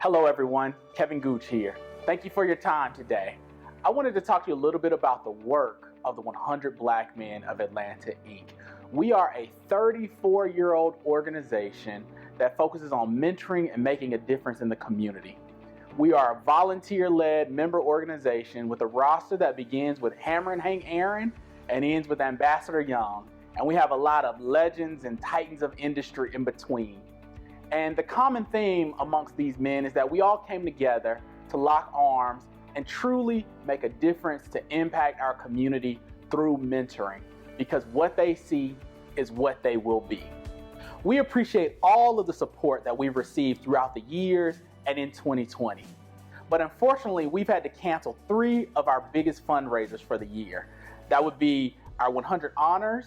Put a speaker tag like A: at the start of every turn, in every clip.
A: Hello everyone, Kevin Gooch here. Thank you for your time today. I wanted to talk to you a little bit about the work of the 100 Black Men of Atlanta, Inc. We are a 34-year-old organization that focuses on mentoring and making a difference in the community. We are a volunteer-led member organization with a roster that begins with Hammer and Hank Aaron and ends with Ambassador Young. And we have a lot of legends and titans of industry in between. And the common theme amongst these men is that we all came together to lock arms and truly make a difference to impact our community through mentoring, because what they see is what they will be. We appreciate all of the support that we've received throughout the years and in 2020. But unfortunately, we've had to cancel 3 of our biggest fundraisers for the year. That would be our 100 Honors,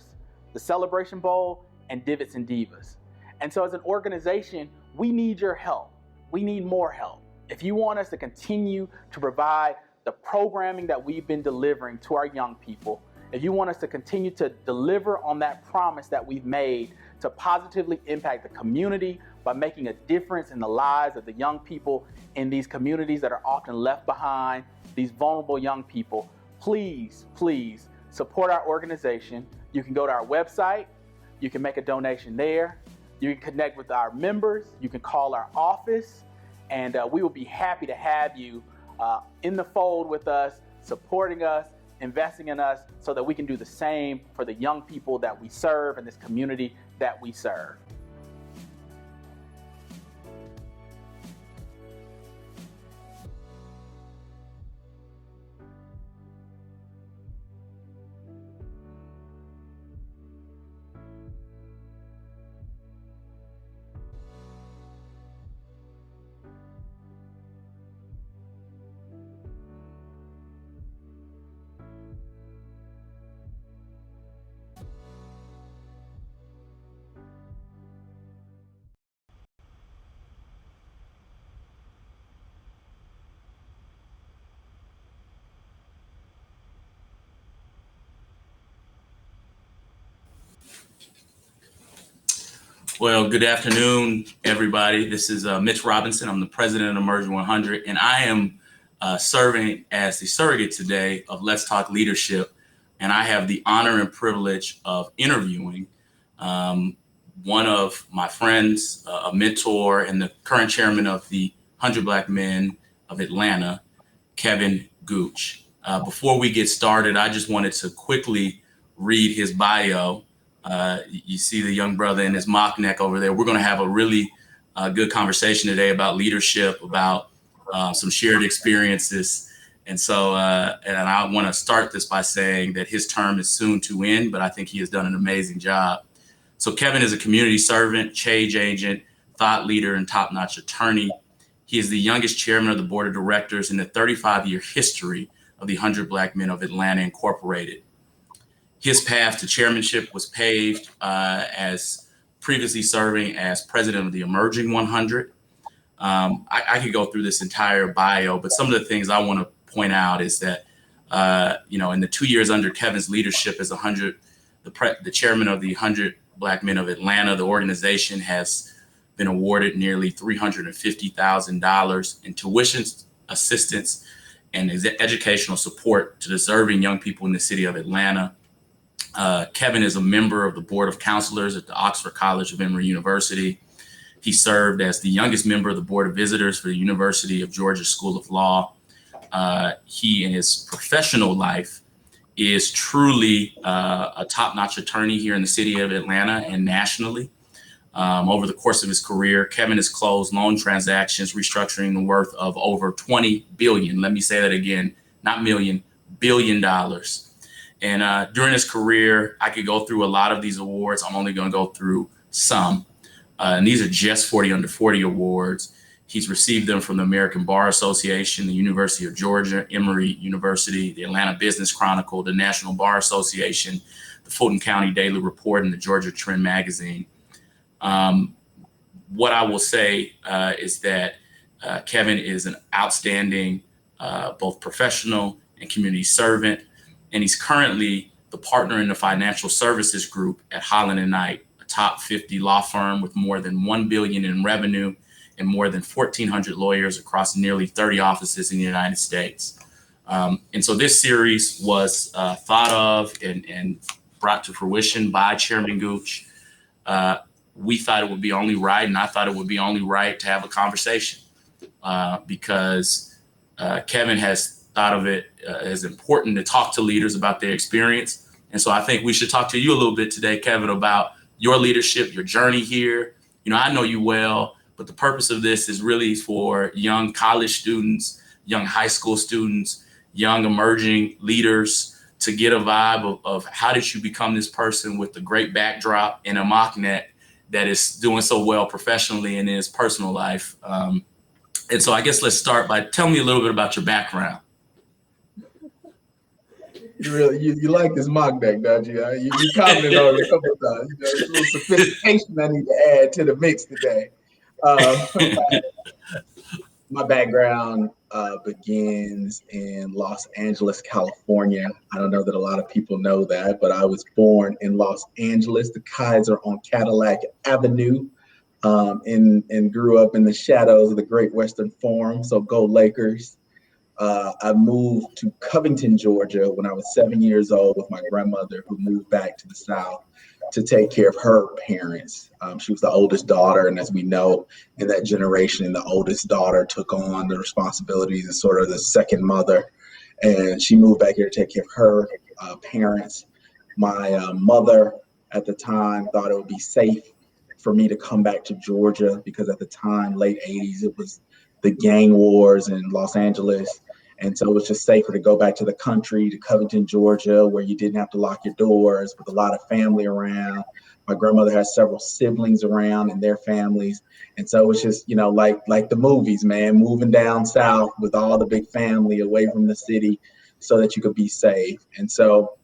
A: the Celebration Bowl, and Divots and Divas. And so as an organization, we need your help. We need more help. If you want us to continue to provide the programming that we've been delivering to our young people, if you want us to continue to deliver on that promise that we've made to positively impact the community by making a difference in the lives of the young people in these communities that are often left behind, these vulnerable young people, please support our organization. You can go to our website, you can make a donation there. You can connect with our members, you can call our office, and we will be happy to have you in the fold with us, supporting us, investing in us, so that we can do the same for the young people that we serve and this community that we serve.
B: Well, good afternoon, everybody. This is Mitch Robinson. I'm the president of Emerging 100, and I am serving as the surrogate today of Let's Talk Leadership. And I have the honor and privilege of interviewing one of my friends, a mentor, and the current chairman of the 100 Black Men of Atlanta, Kevin Gooch. Before we get started, I just wanted to quickly read his bio. You see the young brother in his mock neck over there. We're going to have a really good conversation today about leadership, about some shared experiences. And so, and I want to start this by saying that his term is soon to end, but I think he has done an amazing job. So Kevin is a community servant, change agent, thought leader, and top-notch attorney. He is the youngest chairman of the board of directors in the 35-year history of the 100 Black Men of Atlanta Incorporated. His path to chairmanship was paved as previously serving as president of the Emerging 100. I could go through this entire bio, but some of the things I want to point out is that, in the 2 years under Kevin's leadership as the chairman of the 100 Black Men of Atlanta, the organization has been awarded nearly $350,000 in tuition assistance and educational support to deserving young people in the city of Atlanta. Kevin is a member of the Board of Counselors at the Oxford College of Emory University. He served as the youngest member of the Board of Visitors for the University of Georgia School of Law. He, in his professional life, is truly a top-notch attorney here in the city of Atlanta and nationally. Over the course of his career, Kevin has closed loan transactions restructuring the worth of over $20 billion. Let me say that again, not million, $1 billion. And during his career, I could go through a lot of these awards. I'm only going to go through some. And these are just 40 under 40 awards. He's received them from the American Bar Association, the University of Georgia, Emory University, the Atlanta Business Chronicle, the National Bar Association, the Fulton County Daily Report, and the Georgia Trend magazine. What I will say is that Kevin is an outstanding both professional and community servant. And he's currently the partner in the financial services group at Holland & Knight, a top 50 law firm with more than $1 billion in revenue and more than 1,400 lawyers across nearly 30 offices in the United States. And so this series was thought of and brought to fruition by Chairman Gooch. We thought it would be only right, and I thought it would be only right to have a conversation because Kevin has thought of it as important to talk to leaders about their experience. And so I think we should talk to you a little bit today, Kevin, about your leadership, your journey here. You know, I know you well, but the purpose of this is really for young college students, young high school students, young emerging leaders to get a vibe of how did you become this person with the great backdrop in a mocknet that is doing so well professionally in his personal life. And so I guess let's start by telling me a little bit about your background.
C: You like this mock deck, don't you? You commented on it a couple of times. You know, there's a little sophistication I need to add to the mix today. My background begins in Los Angeles, California. I don't know that a lot of people know that, but I was born in Los Angeles, the Kaiser on Cadillac Avenue, and grew up in the shadows of the Great Western Forum. So go Lakers. I moved to Covington, Georgia when I was 7 years old with my grandmother, who moved back to the South to take care of her parents. She was the oldest daughter, and as we know, in that generation, the oldest daughter took on the responsibilities as sort of the second mother, and she moved back here to take care of her parents. My mother at the time thought it would be safe for me to come back to Georgia because at the time, late 80s, it was the gang wars in Los Angeles. And so it was just safer to go back to the country, to Covington, Georgia, where you didn't have to lock your doors with a lot of family around. My grandmother has several siblings around and their families. And so it was just, you know, like the movies, man, moving down south with all the big family away from the city so that you could be safe. And so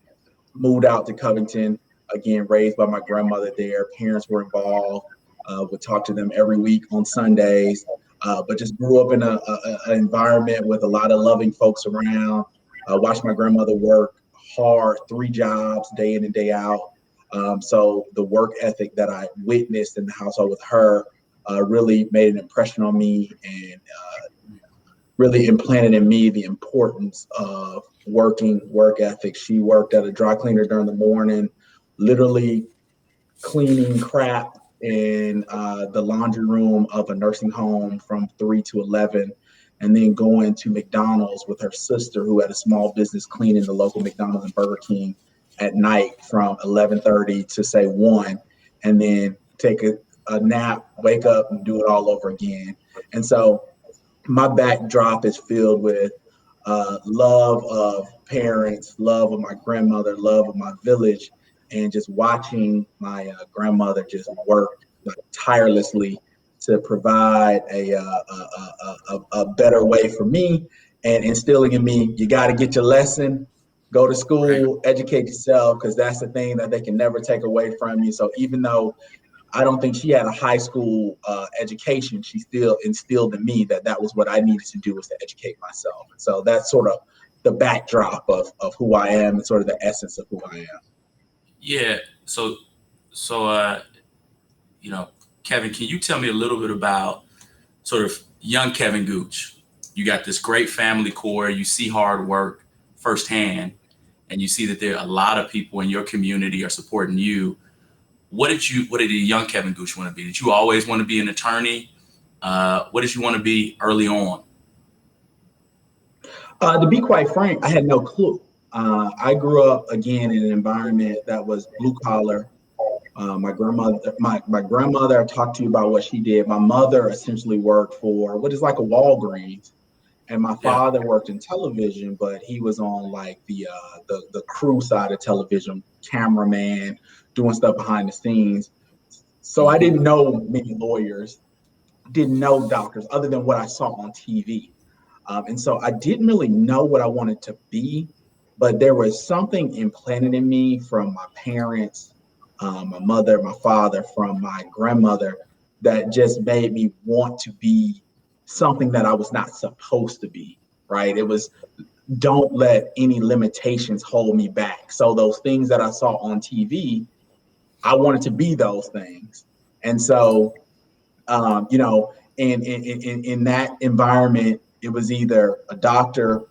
C: moved out to Covington, again, raised by my grandmother there. Parents were involved, would talk to them every week on Sundays. But just grew up in an environment with a lot of loving folks around. Watched my grandmother work hard, 3 jobs, day in and day out. So the work ethic that I witnessed in the household with her really made an impression on me and really implanted in me the importance of work ethic. She worked at a dry cleaner during the morning, literally cleaning crap in the laundry room of a nursing home from 3 to 11, and then going to McDonald's with her sister, who had a small business cleaning the local McDonald's and Burger King at night from 11:30 to say 1, and then take a nap, wake up, and do it all over again. And so my backdrop is filled with love of parents, love of my grandmother, love of my village, and just watching my grandmother just work tirelessly to provide a better way for me and instilling in me, you got to get your lesson, go to school, educate yourself, because that's the thing that they can never take away from you. So even though I don't think she had a high school education, she still instilled in me that was what I needed to do, was to educate myself. And so that's sort of the backdrop of who I am and sort of the essence of who I am.
B: Yeah. So, you know, Kevin, can you tell me a little bit about sort of young Kevin Gooch? You got this great family core, you see hard work firsthand, and you see that there are a lot of people in your community are supporting you. What did a young Kevin Gooch want to be? Did you always want to be an attorney? What did you want to be early on?
C: To be quite frank, I had no clue. I grew up, again, in an environment that was blue collar. My grandmother, I talked to you about what she did. My mother essentially worked for what is like a Walgreens, and my father worked in television, but he was on like the crew side of television, cameraman, doing stuff behind the scenes. So I didn't know many lawyers, didn't know doctors other than what I saw on TV. And so I didn't really know what I wanted to be, but there was something implanted in me from my parents, my mother, my father, from my grandmother, that just made me want to be something that I was not supposed to be, right? It was, don't let any limitations hold me back. So those things that I saw on TV, I wanted to be those things. And so, you know, And in that environment, it was either a doctor,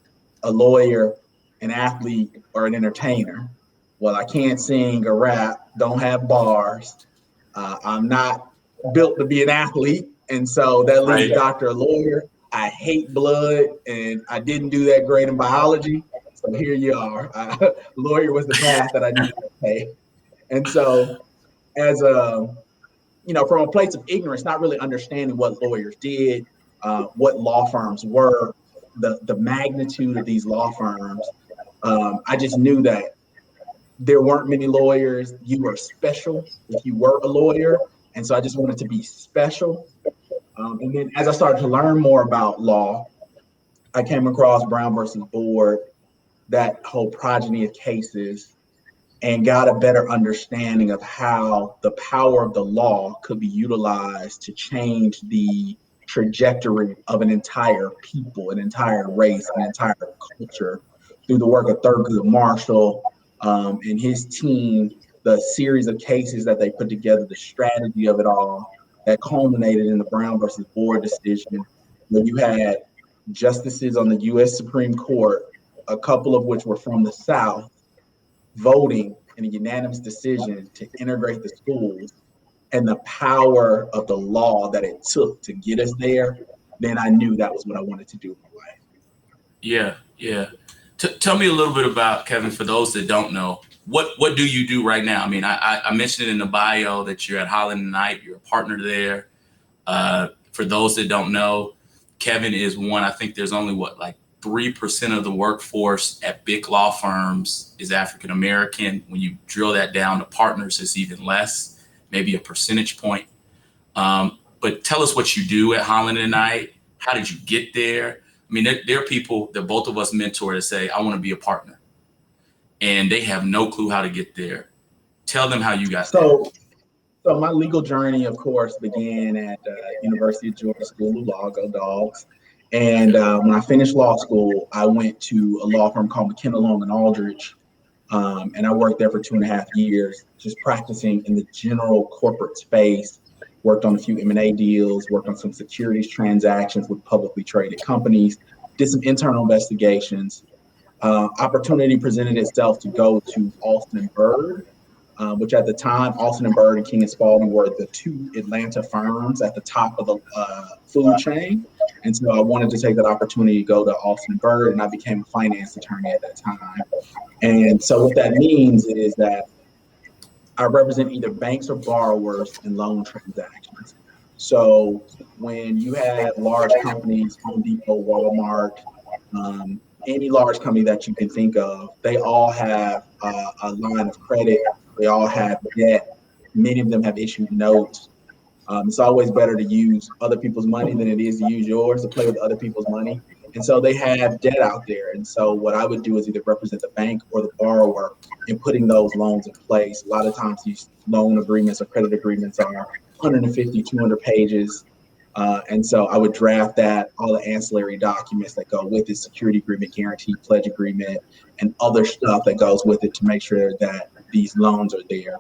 C: a lawyer, an athlete, or an entertainer. Well, I can't sing or rap, don't have bars. I'm not built to be an athlete. And so that leaves
B: Right.
C: doctor or lawyer. I hate blood and I didn't do that great in biology. So here you are. Lawyer was the path that I needed to take. And so as a, from a place of ignorance, not really understanding what lawyers did, what law firms were, the magnitude of these law firms, I just knew that there weren't many lawyers. You were special if you were a lawyer. And so I just wanted to be special. And then as I started to learn more about law, I came across Brown versus Board, that whole progeny of cases, and got a better understanding of how the power of the law could be utilized to change the trajectory of an entire people, an entire race, an entire culture through the work of Thurgood Marshall and his team, the series of cases that they put together, the strategy of it all that culminated in the Brown versus Board decision, where you had justices on the U.S. Supreme Court, a couple of which were from the South, voting in a unanimous decision to integrate the schools, and the power of the law that it took to get us there, then I knew that was what I wanted to do in my life.
B: Yeah, yeah. Tell me a little bit about, Kevin, for those that don't know, what do you do right now? I mean, I mentioned it in the bio that you're at Holland & Knight, you're a partner there. For those that don't know, Kevin is one, I think there's only 3% of the workforce at big law firms is African American. When you drill that down to partners, it's even less, maybe a percentage point. But tell us what you do at Holland & Knight. How did you get there? I mean, there are people that both of us mentor that say, I want to be a partner. And they have no clue how to get there. Tell them how you got there.
C: So my legal journey, of course, began at University of Georgia School of Law, go Dogs. And when I finished law school, I went to a law firm called McKenna, Long & Aldrich. And I worked there for 2.5 years, just practicing in the general corporate space, worked on a few M&A deals, worked on some securities transactions with publicly traded companies, did some internal investigations. Opportunity presented itself to go to Alston & Bird, which at the time, Alston & Bird and King & Spalding were the two Atlanta firms at the top of the food chain. And so I wanted to take that opportunity to go to Alston & Bird, and I became a finance attorney at that time. And so what that means is that I represent either banks or borrowers in loan transactions. So when you have large companies, Home Depot, Walmart, any large company that you can think of, they all have a line of credit. They all have debt. Many of them have issued notes. It's always better to use other people's money than it is to use yours, to play with other people's money. And so they have debt out there. And so what I would do is either represent the bank or the borrower in putting those loans in place. A lot of times these loan agreements or credit agreements are 150, 200 pages. And so I would draft that, all the ancillary documents that go with it, security agreement, guarantee, pledge agreement, and other stuff that goes with it to make sure that these loans are there.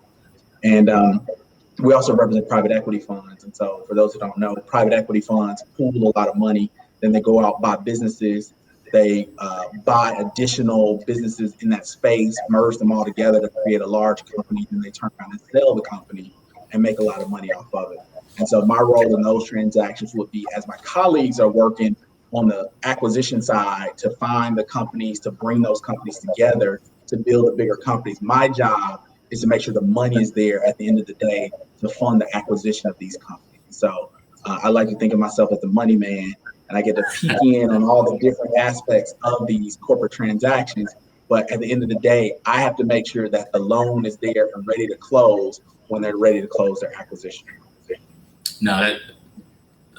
C: And we also represent private equity funds. And so for those who don't know, private equity funds pool a lot of money. Then they go out, buy businesses. They buy additional businesses in that space, merge them all together to create a large company. Then they turn around and sell the company and make a lot of money off of it. And so my role in those transactions would be, as my colleagues are working on the acquisition side to find the companies, to bring those companies together, to build the bigger companies. My job is to make sure the money is there at the end of the day to fund the acquisition of these companies. So I like to think of myself as the money man, and I get to peek in on all the different aspects of these corporate transactions. But at the end of the day, I have to make sure that the loan is there and ready to close when they're ready to close their acquisition.
B: No,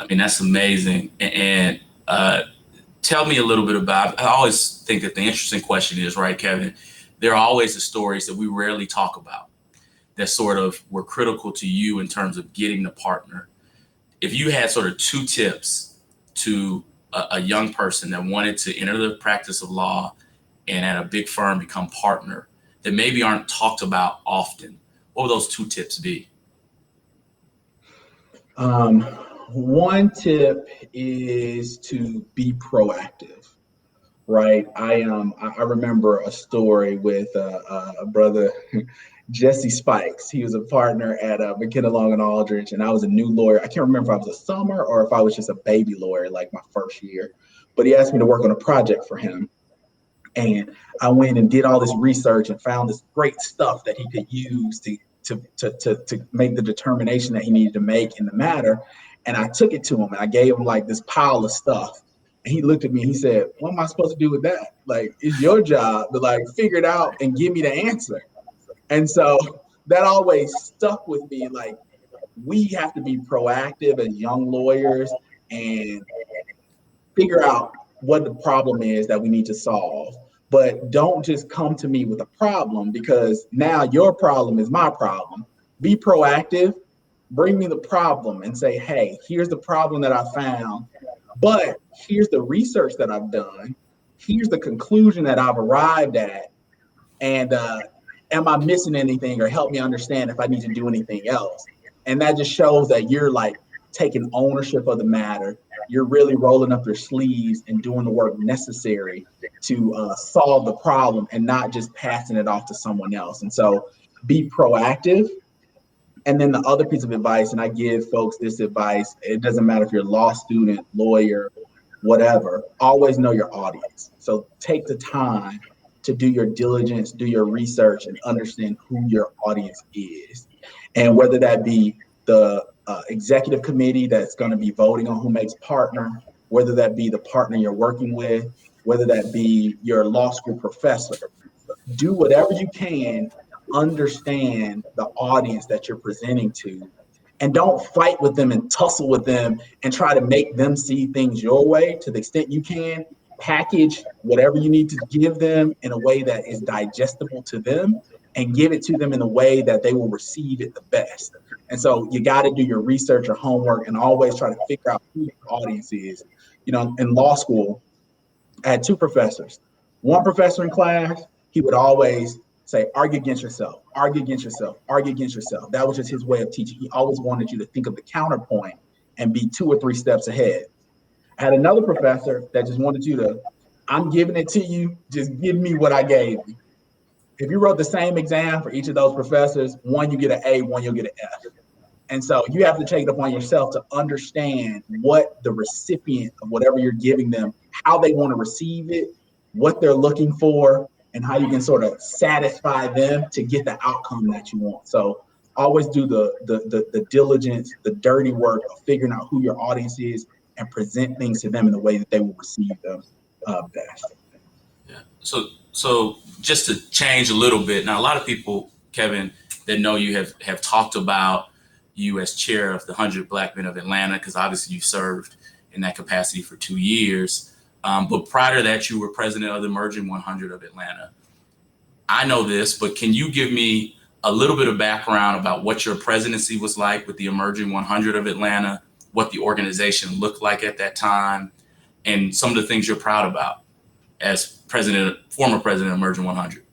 B: that's amazing. And tell me a little bit about, I always think that the interesting question is, right, Kevin, there are always the stories that we rarely talk about that sort of were critical to you in terms of getting the partner. If you had sort of 2 tips to a young person that wanted to enter the practice of law and at a big firm become partner that maybe aren't talked about often, what would those 2 tips be?
C: One tip is to be proactive, right? I remember a story with a brother, Jesse Spikes. He was a partner at McKenna Long and Aldridge, and I was a new lawyer. I can't remember if I was a summer or if I was just a baby lawyer, like my first year. But he asked me to work on a project for him. And I went and did all this research and found this great stuff that he could use to make the determination that he needed to make in the matter. And I took it to him and I gave him like this pile of stuff. And he looked at me and he said, "What am I supposed to do with that? Like, it's your job to like figure it out and give me the answer." And so that always stuck with me. Like, we have to be proactive as young lawyers and figure out what the problem is that we need to solve. But don't just come to me with a problem, because now your problem is my problem. Be proactive, bring me the problem and say, "Hey, here's the problem that I found, but here's the research that I've done. Here's the conclusion that I've arrived at. And am I missing anything, or help me understand if I need to do anything else?" And that just shows that you're like taking ownership of the matter. You're really rolling up your sleeves and doing the work necessary to solve the problem and not just passing it off to someone else. And so be proactive. And then the other piece of advice, and I give folks this advice, it doesn't matter if you're a law student, lawyer, whatever, always know your audience. So take the time to do your diligence, do your research, and understand who your audience is. And whether that be the executive committee that's going to be voting on who makes partner, whether that be the partner you're working with, whether that be your law school professor, do whatever you can, understand the audience that you're presenting to, and don't fight with them and tussle with them and try to make them see things your way. To the extent you can, package whatever you need to give them in a way that is digestible to them, and give it to them in a way that they will receive it the best. And so you got to do your research or homework and always try to figure out who your audience is. You know, in law school, I had two professors. One professor in class, he would always say, "Argue against yourself, argue against yourself, argue against yourself." That was just his way of teaching. He always wanted you to think of the counterpoint and be 2 or 3 steps ahead. I had another professor that just wanted you to, "I'm giving it to you, just give me what I gave you." If you wrote the same exam for each of those professors, one you get an A, one you'll get an F. And so you have to take it upon yourself to understand what the recipient of whatever you're giving them, how they want to receive it, what they're looking for, and how you can sort of satisfy them to get the outcome that you want. So always do the diligence, the dirty work of figuring out who your audience is and present things to them in the way that they will receive them best.
B: Yeah. So just to change a little bit, now a lot of people, Kevin, that know you have talked about you as chair of the 100 Black Men of Atlanta, because obviously you served in that capacity for 2 years. But prior to that, you were president of the Emerging 100 of Atlanta. I know this, but can you give me a little bit of background about what your presidency was like with the Emerging 100 of Atlanta, what the organization looked like at that time, and some of the things you're proud about as former president of Emerging 100?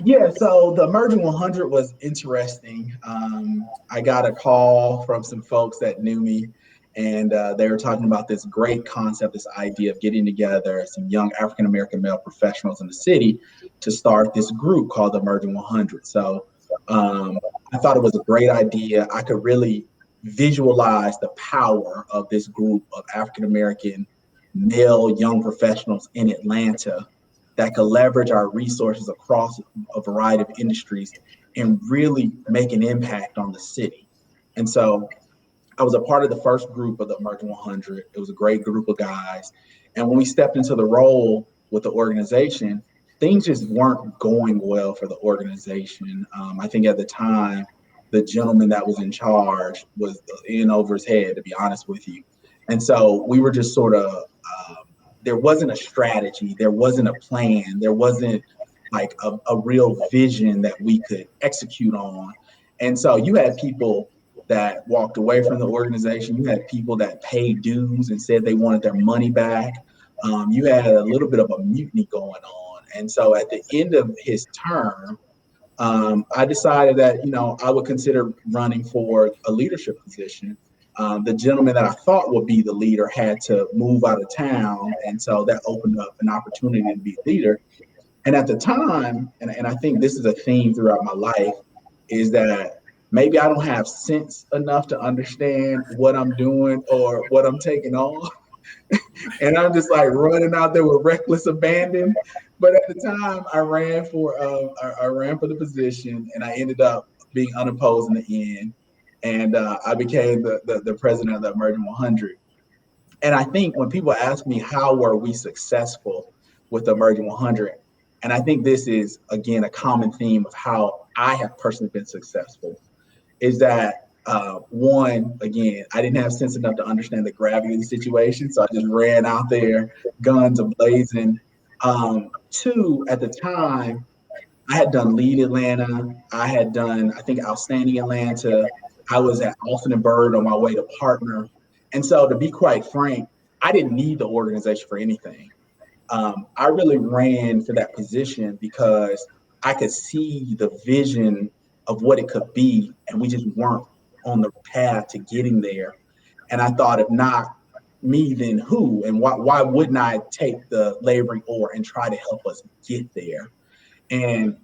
C: Yeah, so the Emerging 100 was interesting. I got a call from some folks that knew me, and they were talking about this great concept, this idea of getting together some young African-American male professionals in the city to start this group called the Emerging 100. So I thought it was a great idea. I could really visualize the power of this group of African-American male young professionals in Atlanta that could leverage our resources across a variety of industries and really make an impact on the city. And so I was a part of the first group of the Emerging 100. It was a great group of guys. And when we stepped into the role with the organization, things just weren't going well for the organization. I think at the time, the gentleman that was in charge was in over his head, to be honest with you. And so we were just sort of, there wasn't a strategy, there wasn't a plan, there wasn't like a real vision that we could execute on. And so you had people that walked away from the organization. You had people that paid dues and said they wanted their money back. You had a little bit of a mutiny going on. And so at the end of his term, I decided that, I would consider running for a leadership position. The gentleman that I thought would be the leader had to move out of town. And so that opened up an opportunity to be a leader. And at the time, and I think this is a theme throughout my life, is that maybe I don't have sense enough to understand what I'm doing or what I'm taking on. And I'm just like running out there with reckless abandon. But at the time, I ran for the position, and I ended up being unopposed in the end, and I became the president of the Emerging 100. And I think when people ask me how were we successful with the Emerging 100, and I think this is again a common theme of how I have personally been successful, is that one, again, I didn't have sense enough to understand the gravity of the situation, so I just ran out there, guns ablazing. Two, at the time, I had done Lead Atlanta. I had done, I think, Outstanding Atlanta. I was at Austin and Bird on my way to partner. And so, to be quite frank, I didn't need the organization for anything. I really ran for that position because I could see the vision of what it could be, and we just weren't on the path to getting there. And I thought, if not me, then who? And why wouldn't I take the laboring oar and try to help us get there? And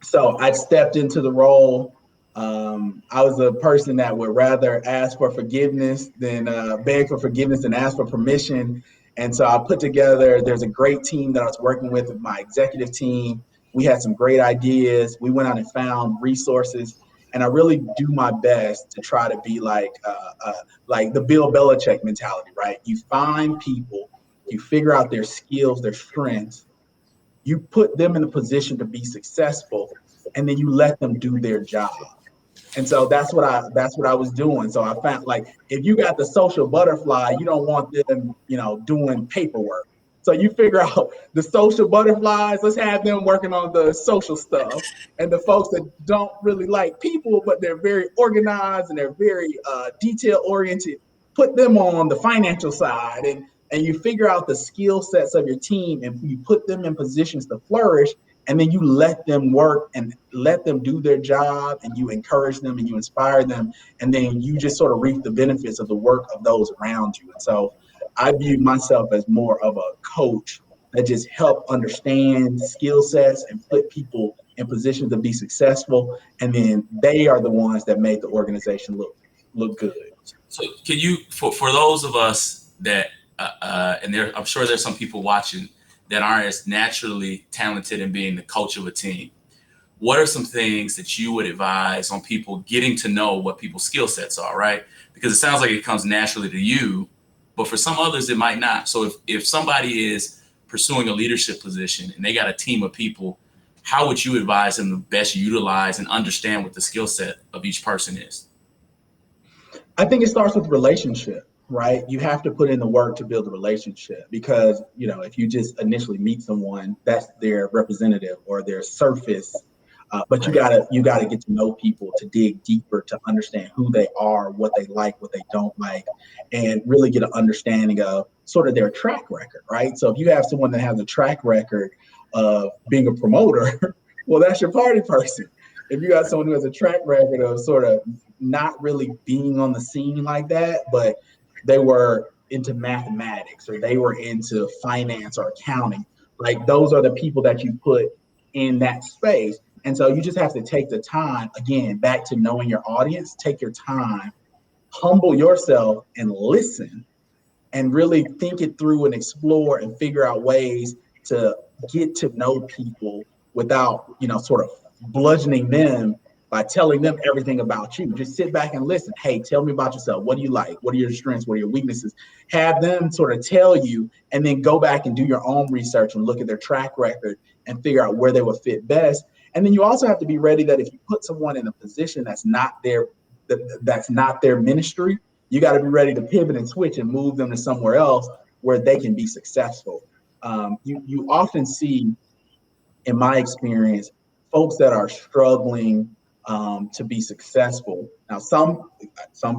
C: so I stepped into the role. I was a person that would rather ask for forgiveness than beg for forgiveness and ask for permission. And so I put together, there's a great team that I was working with my executive team. We had some great ideas. We went out and found resources. And I really do my best to try to be like the Bill Belichick mentality, right? You find people, you figure out their skills, their strengths, you put them in a position to be successful, and then you let them do their job. And so that's what I was doing. So I found, like, if you got the social butterfly, you don't want them, doing paperwork. So you figure out the social butterflies, let's have them working on the social stuff. And the folks that don't really like people, but they're very organized and they're very detail oriented, put them on the financial side. And you figure out the skill sets of your team and you put them in positions to flourish. And then you let them work and let them do their job, and you encourage them and you inspire them. And then you just sort of reap the benefits of the work of those around you. And so I viewed myself as more of a coach that just helped understand skill sets and put people in positions to be successful. And then they are the ones that made the organization look good.
B: So can you, for those of us that, and I'm sure there's some people watching that aren't as naturally talented in being the coach of a team, what are some things that you would advise on people getting to know what people's skill sets are, right? Because it sounds like it comes naturally to you, but for some others, it might not. So if somebody is pursuing a leadership position and they got a team of people, how would you advise them to best utilize and understand what the skill set of each person is?
C: I think it starts with relationship. Right? You have to put in the work to build a relationship, because, if you just initially meet someone, that's their representative or their surface. But you gotta get to know people, to dig deeper, to understand who they are, what they like, what they don't like, and really get an understanding of sort of their track record, right? So if you have someone that has a track record of being a promoter, well, that's your party person. If you got someone who has a track record of sort of not really being on the scene like that, but they were into mathematics or they were into finance or accounting, like those are the people that you put in that space. And so you just have to take the time, again, back to knowing your audience, take your time, humble yourself and listen and really think it through and explore and figure out ways to get to know people without, sort of bludgeoning them by telling them everything about you. Just sit back and listen. Hey, tell me about yourself. What do you like? What are your strengths? What are your weaknesses? Have them sort of tell you, and then go back and do your own research and look at their track record and figure out where they would fit best. And then you also have to be ready that if you put someone in a position that's not their ministry, you got to be ready to pivot and switch and move them to somewhere else where they can be successful. You often see, in my experience, folks that are struggling to be successful. Now, some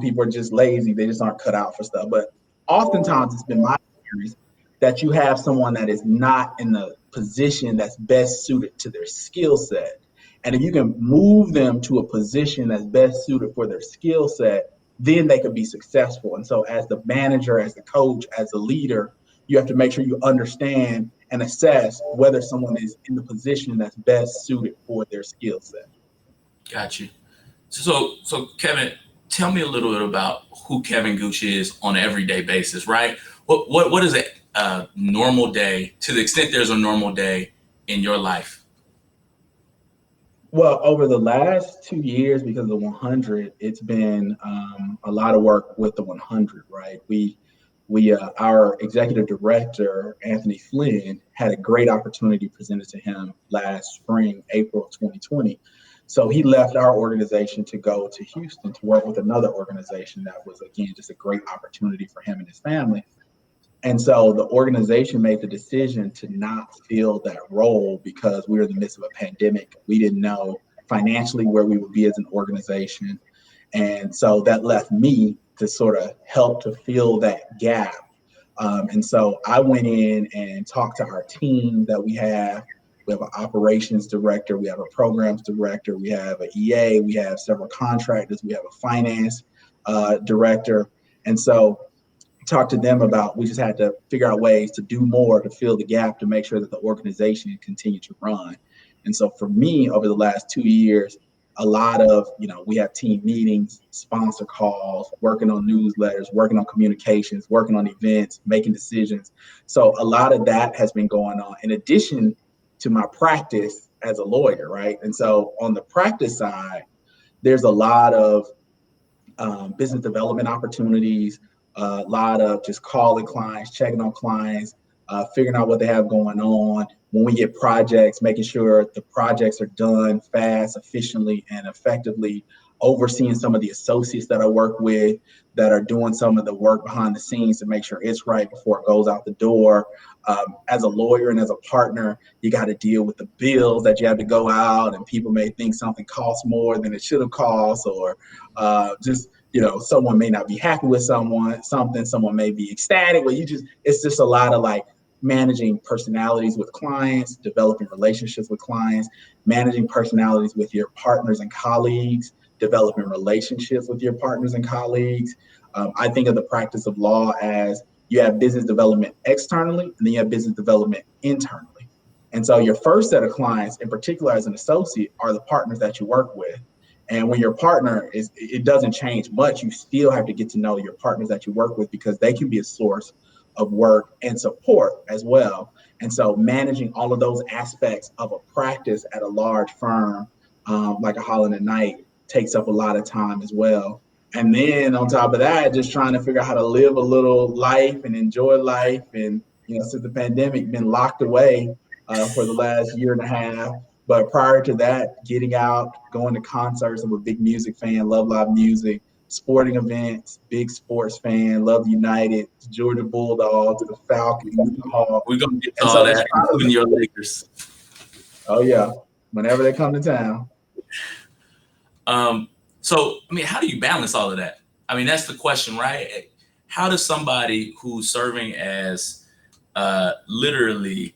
C: people are just lazy; they just aren't cut out for stuff. But oftentimes, it's been my experience that you have someone that is not in the position that's best suited to their skill set. And if you can move them to a position that's best suited for their skill set, then they could be successful. And so as the manager, as the coach, as the leader, you have to make sure you understand and assess whether someone is in the position that's best suited for their skill set.
B: Got you. So Kevin, tell me a little bit about who Kevin Gooch is on an everyday basis, right? What is a normal day, to the extent there's a normal day in your life?
C: Well, over the last 2 years, because of the 100, it's been a lot of work with the 100, right? Our executive director, Anthony Flynn, had a great opportunity presented to him last spring, April of 2020. So he left our organization to go to Houston to work with another organization that was, again, just a great opportunity for him and his family. And so the organization made the decision to not fill that role because we were in the midst of a pandemic. We didn't know financially where we would be as an organization. And so that left me to sort of help to fill that gap. And so I went in and talked to our team that we have. We have an operations director, we have a programs director, we have an EA, we have several contractors, we have a finance director. And so talk to them about, we just had to figure out ways to do more to fill the gap to make sure that the organization continued to run. And so for me, over the last 2 years, a lot of, we have team meetings, sponsor calls, working on newsletters, working on communications, working on events, making decisions. So a lot of that has been going on in addition to my practice as a lawyer, right? And so on the practice side, there's a lot of business development opportunities, a lot of just calling clients, checking on clients, figuring out what they have going on. When we get projects, making sure the projects are done fast, efficiently, and effectively, overseeing some of the associates that I work with that are doing some of the work behind the scenes to make sure it's right before it goes out the door. As a lawyer and as a partner, you got to deal with the bills that you have to go out, and people may think something costs more than it should have cost, or someone may not be happy with someone may be ecstatic, but it's just a lot of like managing personalities with clients, developing relationships with clients, managing personalities with your partners and colleagues, developing relationships with your partners and colleagues. I think of the practice of law as you have business development externally, and then you have business development internally. And so your first set of clients, in particular as an associate, are the partners that you work with. And when your partner it doesn't change much. You still have to get to know your partners that you work with, because they can be a source of work and support as well. And so managing all of those aspects of a practice at a large firm like a Holland & Knight takes up a lot of time as well. And then on top of that, just trying to figure out how to live a little life and enjoy life. And, since the pandemic, been locked away for the last year and a half. But prior to that, getting out, going to concerts. I'm a big music fan, love live music, sporting events, big sports fan, love United, Georgia Bulldogs, the Falcon, the Hawks.
B: We're going to get to all that, including your Lakers.
C: Oh, yeah. Whenever they come to town.
B: So, how do you balance all of that? That's the question, right? How does somebody who's serving as literally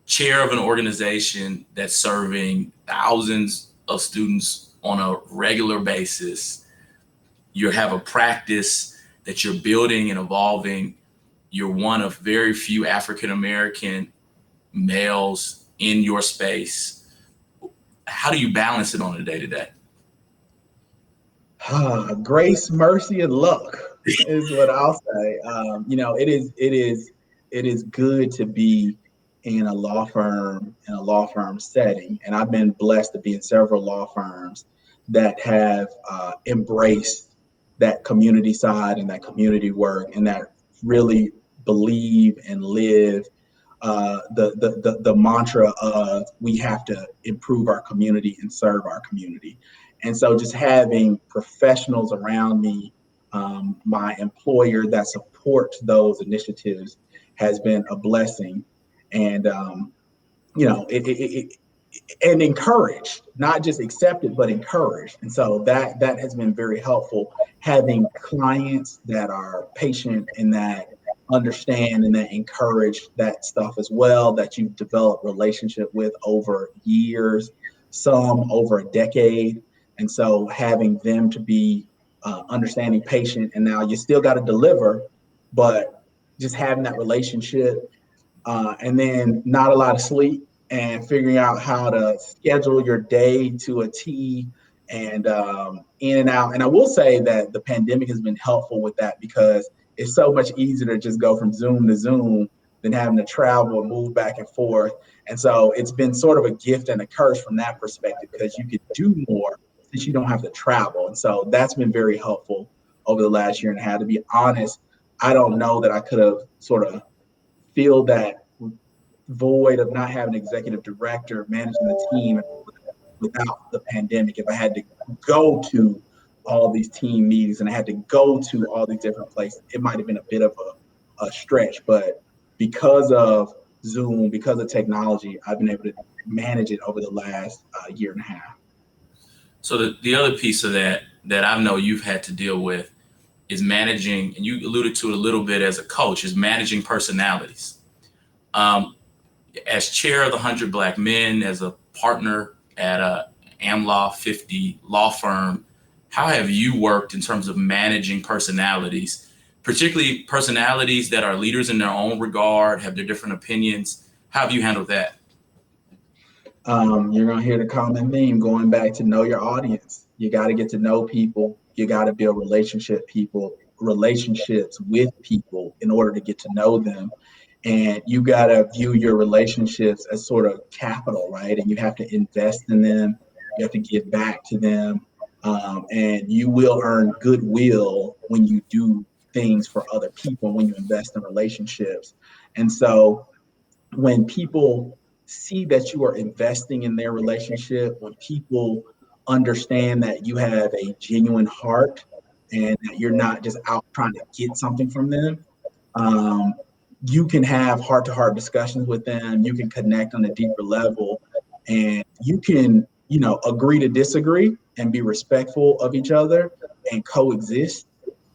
B: chair of an organization that's serving thousands of students on a regular basis, you have a practice that you're building and evolving, you're one of very few African-American males in your space. How do you balance it on a day-to-day?
C: Grace, mercy, and luck is what I'll say. It is good to be in a law firm setting, and I've been blessed to be in several law firms that have embraced that community side and that community work, and that really believe and live the mantra of we have to improve our community and serve our community. And so just having professionals around me, my employer that supports those initiatives has been a blessing. And, and encouraged, not just accepted, but encouraged. And so that has been very helpful, having clients that are patient and that understand and that encourage that stuff as well, that you've developed relationship with over years, some over a decade. And so having them to be understanding, patient, and now you still got to deliver, but just having that relationship, and then not a lot of sleep and figuring out how to schedule your day to a T and in and out. And I will say that the pandemic has been helpful with that because it's so much easier to just go from Zoom to Zoom than having to travel and move back and forth. And so it's been sort of a gift and a curse from that perspective because you could do more since you don't have to travel. And so that's been very helpful over the last year and a half. To be honest, I don't know that I could have sort of filled that void of not having an executive director managing the team without the pandemic. If I had to go to all these team meetings and I had to go to all these different places, it might have been a bit of a stretch. But because of Zoom, because of technology, I've been able to manage it over the last year and a half.
B: So the other piece of that I know you've had to deal with is managing, and you alluded to it a little bit as a coach, is managing personalities. As chair of the 100 Black Men, as a partner at a AmLaw 50 law firm, how have you worked in terms of managing personalities, particularly personalities that are leaders in their own regard, have their different opinions? How have you handled that?
C: You're going to hear the common theme going back to know your audience. You got to get to know people. You got to build relationships with people in order to get to know them. And you got to view your relationships as sort of capital, right? And you have to invest in them. You have to give back to them. And you will earn goodwill when you do things for other people, when you invest in relationships. And so when people see that you are investing in their relationship, when people understand that you have a genuine heart and that you're not just out trying to get something from them, you can have heart-to-heart discussions with them. You can connect on a deeper level, and you can, agree to disagree and be respectful of each other and coexist.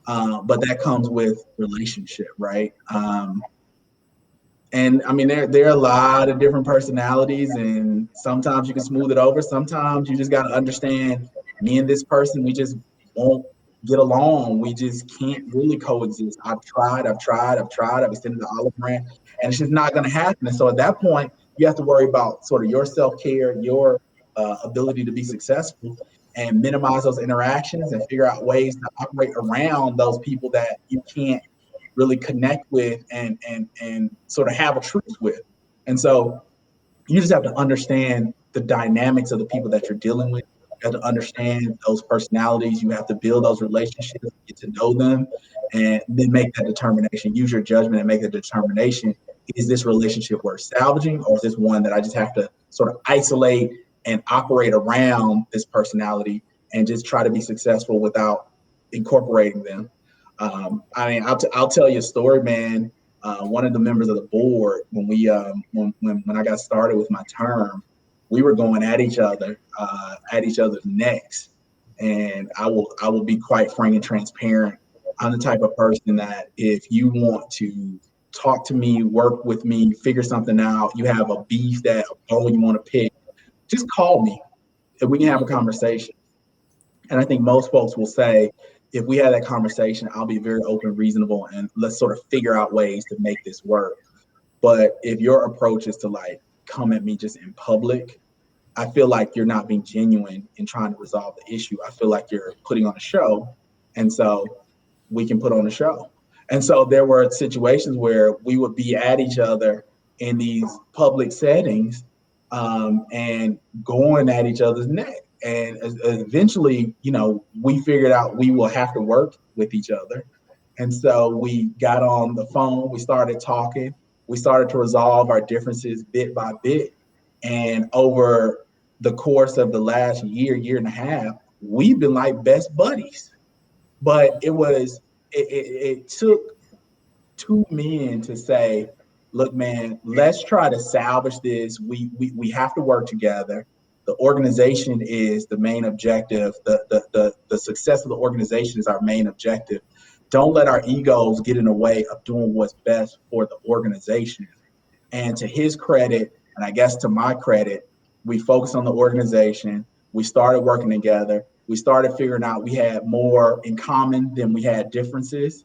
C: But that comes with relationship, right? And I mean, there are a lot of different personalities, and sometimes you can smooth it over. Sometimes you just got to understand, me and this person, we just won't get along. We just can't really coexist. I've tried. I've extended the olive branch, and it's just not going to happen. And so at that point, you have to worry about sort of your self-care, your ability to be successful, and minimize those interactions and figure out ways to operate around those people that you can't really connect with and sort of have a truth with. And so you just have to understand the dynamics of the people that you're dealing with. You have to understand those personalities. You have to build those relationships, get to know them, and then make that determination. Use your judgment and make a determination. Is this relationship worth salvaging, or is this one that I just have to sort of isolate and operate around this personality and just try to be successful without incorporating them? I mean, I'll tell you a story, man. One of the members of the board, when we when I got started with my term, we were going at each other's necks. And I will be quite frank and transparent. I'm the type of person that if you want to talk to me, work with me, figure something out, you have a beef, that a bone you want to pick, just call me and we can have a conversation. And I think most folks will say, if we had that conversation, I'll be very open, reasonable, and let's sort of figure out ways to make this work. But if your approach is to like come at me just in public, I feel like you're not being genuine in trying to resolve the issue. I feel like you're putting on a show. And so we can put on a show. And so there were situations where we would be at each other in these public settings and going at each other's neck. And eventually, we figured out we will have to work with each other. And so we got on the phone, we started talking, we started to resolve our differences bit by bit. And over the course of the last year and a half, we've been like best buddies. But it took two men to say, look, man, let's try to salvage this. We have to work together. The organization is the main objective. The success of the organization is our main objective. Don't let our egos get in the way of doing what's best for the organization. And to his credit, and I guess to my credit, we focused on the organization. We started working together. We started figuring out we had more in common than we had differences.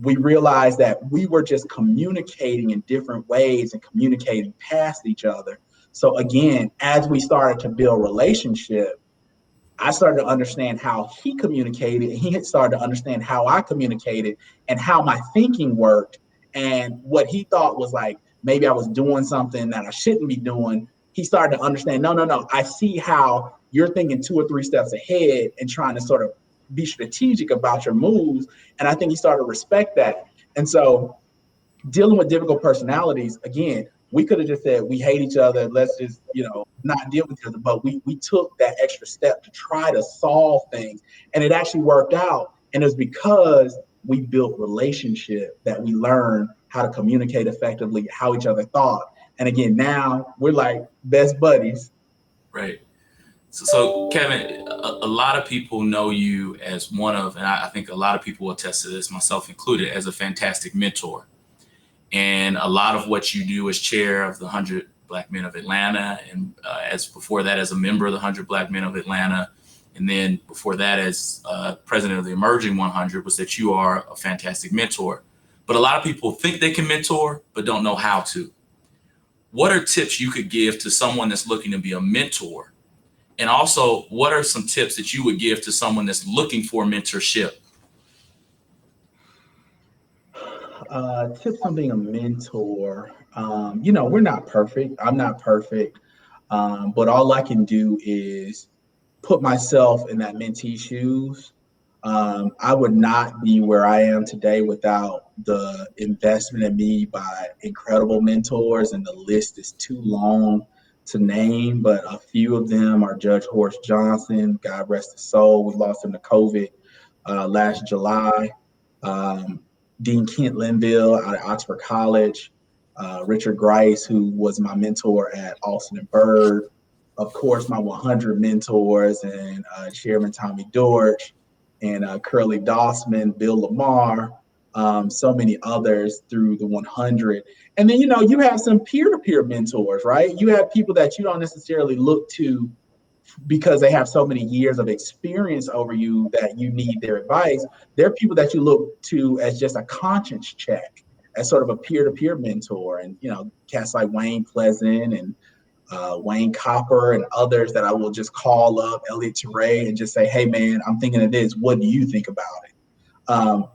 C: We realized that we were just communicating in different ways and communicating past each other. So again, as we started to build relationship, I started to understand how he communicated, and he had started to understand how I communicated and how my thinking worked. And what he thought was like, maybe I was doing something that I shouldn't be doing. He started to understand, no, I see how you're thinking 2 or 3 steps ahead and trying to sort of be strategic about your moves. And I think he started to respect that. And so dealing with difficult personalities, again, we could have just said we hate each other, let's just, not deal with each other. But we took that extra step to try to solve things. And it actually worked out. And it's because we built relationship that we learned how to communicate effectively, how each other thought. And again, now we're like best buddies.
B: Right. So Kevin, a lot of people know you as one of, and I think a lot of people will attest to this, myself included, as a fantastic mentor. And a lot of what you do as chair of the 100 Black Men of Atlanta, and as before that as a member of the 100 Black Men of Atlanta, and then before that as president of the Emerging 100, was that you are a fantastic mentor. But a lot of people think they can mentor, but don't know how to. What are tips you could give to someone that's looking to be a mentor? And also, what are some tips that you would give to someone that's looking for mentorship?
C: Tips on being a mentor. We're not perfect. I'm not perfect. But all I can do is put myself in that mentee shoes. I would not be where I am today without the investment in me by incredible mentors, and the list is too long to name, but a few of them are Judge Horace Johnson, God rest his soul. We lost him to COVID last July. Dean Kent Linville out of Oxford College, Richard Grice, who was my mentor at Austin and Bird, of course, my 100 mentors, and Chairman Tommy Dortch, and Curly Dossman, Bill Lamar, so many others through the 100. And then, you have some peer-to-peer mentors, right? You have people that you don't necessarily look to because they have so many years of experience over you that you need their advice. There are people that you look to as just a conscience check, as sort of a peer-to-peer mentor. And, cats like Wayne Pleasant and Wayne Copper and others that I will just call up, Elliot Teray, and just say, hey, man, I'm thinking of this. What do you think about it?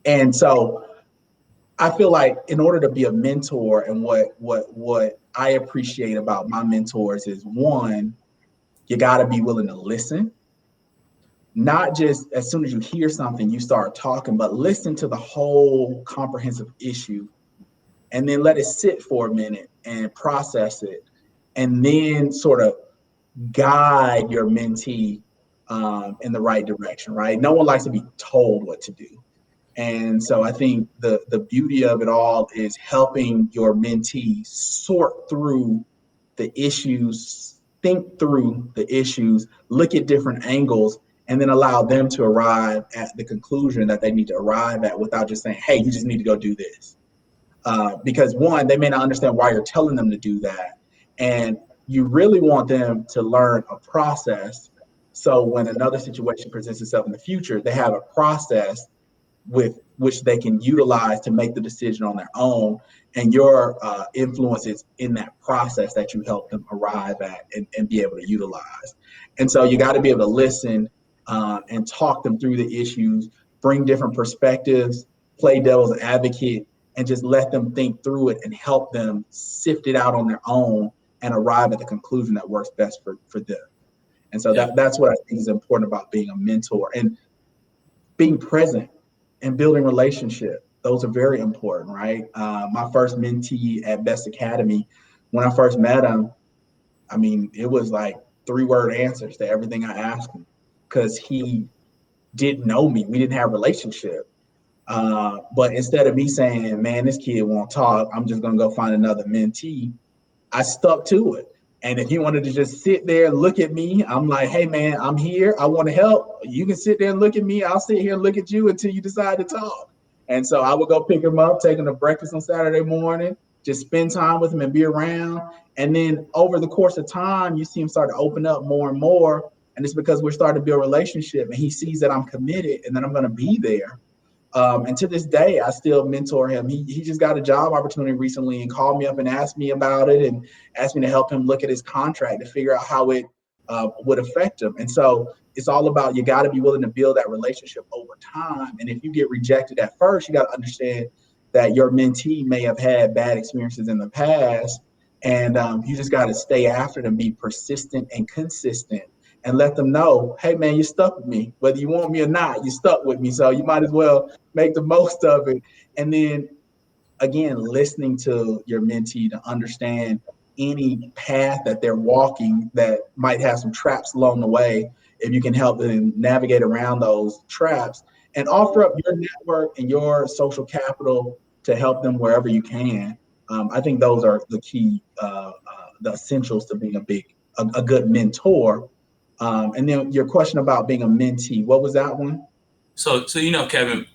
C: And so I feel like in order to be a mentor, and what I appreciate about my mentors is, one, you got to be willing to listen. Not just as soon as you hear something, you start talking, but listen to the whole comprehensive issue and then let it sit for a minute and process it. And then sort of guide your mentee in the right direction, right? No one likes to be told what to do. And so I think the beauty of it all is helping your mentee sort through the issues, think through the issues, look at different angles, and then allow them to arrive at the conclusion that they need to arrive at without just saying, hey, you just need to go do this. Because one, they may not understand why you're telling them to do that. And you really want them to learn a process. So when another situation presents itself in the future, they have a process with which they can utilize to make the decision on their own. And your influence is in that process that you help them arrive at and be able to utilize. And so you got to be able to listen and talk them through the issues, bring different perspectives, play devil's advocate, and just let them think through it and help them sift it out on their own and arrive at the conclusion that works best for them. And so that's what I think is important about being a mentor, and being present and building relationship. Those are very important, right? My first mentee at Best Academy, when I first met him, I mean, it was like 3-word answers to everything I asked him because he didn't know me. We didn't have a relationship. But instead of me saying, man, this kid won't talk, I'm just going to go find another mentee, I stuck to it. And if he wanted to just sit there and look at me, I'm like, hey, man, I'm here. I want to help. You can sit there and look at me. I'll sit here and look at you until you decide to talk. And so I would go pick him up, take him to breakfast on Saturday morning, just spend time with him and be around. And then over the course of time, you see him start to open up more and more. And it's because we're starting to build a relationship, and he sees that I'm committed and that I'm going to be there. And to this day, I still mentor him. He just got a job opportunity recently and called me up and asked me about it and asked me to help him look at his contract to figure out how it would affect him. And so it's all about, you got to be willing to build that relationship over time. And if you get rejected at first, you got to understand that your mentee may have had bad experiences in the past. And you just got to stay after them, be persistent and consistent, and let them know, hey, man, you're stuck with me. Whether you want me or not, you're stuck with me. So you might as well make the most of it. And then, again, listening to your mentee to understand any path that they're walking that might have some traps along the way, if you can help them navigate around those traps and offer up your network and your social capital to help them wherever you can. I think those are the key, the essentials to being a good mentor. And then your question about being a mentee, what was that one?
B: So Kevin,